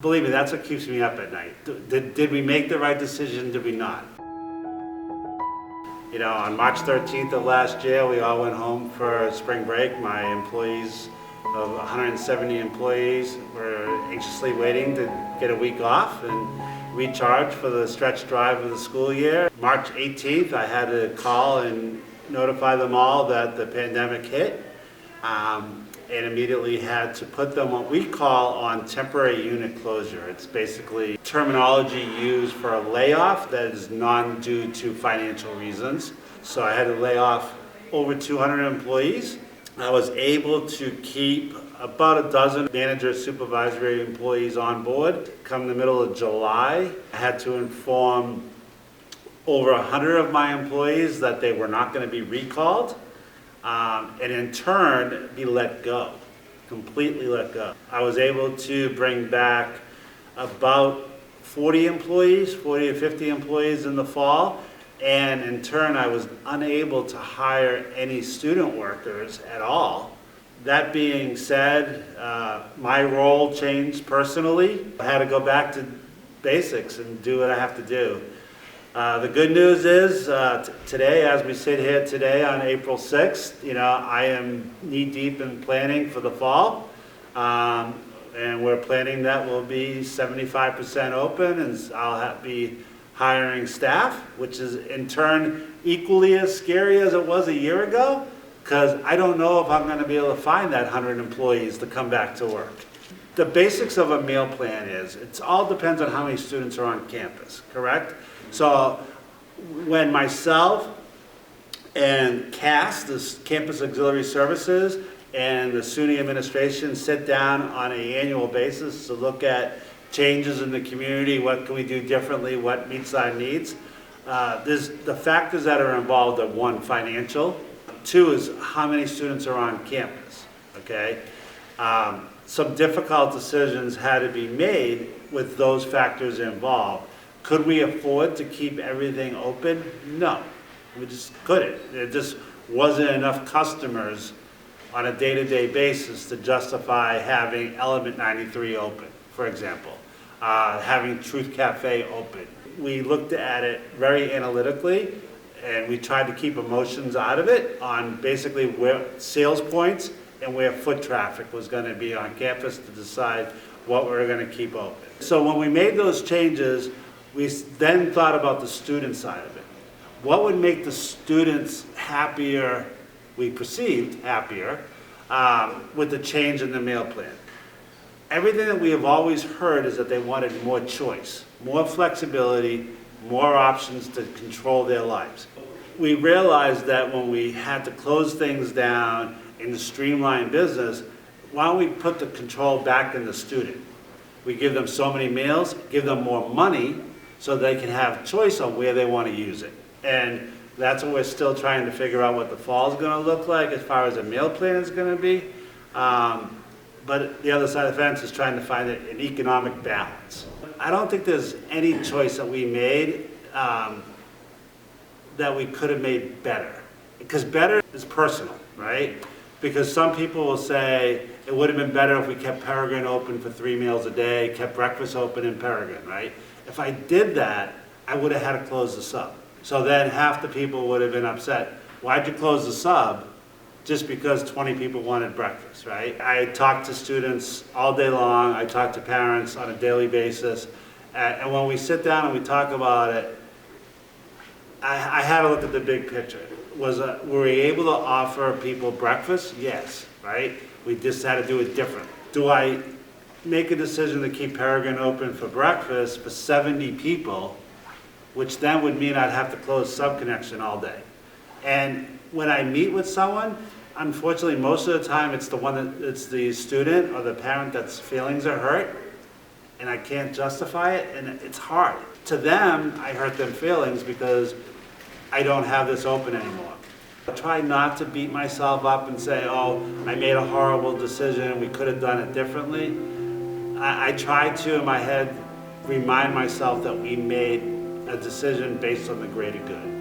Believe me, that's what keeps me up at night. Did we make the right decision? Did we not? You know, on March 13th of last year, we all went home for spring break. My employees, of 170 employees, were anxiously waiting to get a week off and recharge for the stretch drive of the school year. March 18th, I had to call and notify them all that the pandemic hit. And immediately had to put them what we call on temporary unit closure. It's basically terminology used for a layoff that is non-due to financial reasons. So I had to lay off over 200 employees. I was able to keep about a dozen manager supervisory employees on board. Come the middle of July, I had to inform over 100 of my employees that they were not going to be recalled. And in turn, be let go, completely let go. I was able to bring back about 40 employees, 40 to 50 employees in the fall, and in turn, I was unable to hire any student workers at all. That being said, my role changed personally. I had to go back to basics and do what I have to do. The good news is today, as we sit here today on April 6th, I am knee-deep in planning for the fall. And we're planning that we'll be 75% open, and I'll be hiring staff, which is in turn equally as scary as it was a year ago, because I don't know if I'm going to be able to find that 100 employees to come back to work. The basics of a meal plan is, it all depends on how many students are on campus, correct? So when myself and CAS, the Campus Auxiliary Services, and the SUNY administration sit down on an annual basis to look at changes in the community, what can we do differently, what meets our needs. There's the factors that are involved are one, financial. Two is how many students are on campus, okay? Some difficult decisions had to be made with those factors involved. Could we afford to keep everything open? No, we just couldn't. There just wasn't enough customers on a day-to-day basis to justify having Element 93 open, for example, having Truth Cafe open. We looked at it very analytically, and we tried to keep emotions out of it on basically where sales points and where foot traffic was going to be on campus to decide what we were going to keep open. So when we made those changes, we then thought about the student side of it. What would make the students happier, we perceived happier, with the change in the meal plan? Everything that we have always heard is that they wanted more choice, more flexibility, more options to control their lives. We realized that when we had to close things down and to streamline business, why don't we put the control back in the student? We give them so many meals, give them more money, so they can have choice on where they want to use it. And that's what we're still trying to figure out what the fall is going to look like as far as a meal plan is going to be. But the other side of the fence is trying to find an economic balance. I don't think there's any choice that we made that we could have made better. Because better is personal, right? Because some people will say it would have been better if we kept Peregrine open for 3 meals a day, kept breakfast open in Peregrine, right? If I did that, I would have had to close the sub. So then half the people would have been upset. Why'd you close the sub? Just because 20 people wanted breakfast, right? I talk to students all day long. I talk to parents on a daily basis. And when we sit down and we talk about it, I had to look at the big picture. Were we able to offer people breakfast? Yes, right? We just had to do it different. Do I make a decision to keep Peregrine open for breakfast for 70 people, which then would mean I'd have to close sub-connection all day? And when I meet with someone, unfortunately, most of the time it's the student or the parent that's feelings are hurt, and I can't justify it, and it's hard. To them, I hurt their feelings because I don't have this open anymore. I try not to beat myself up and say, oh, I made a horrible decision, we could have done it differently. I try to, in my head, remind myself that we made a decision based on the greater good.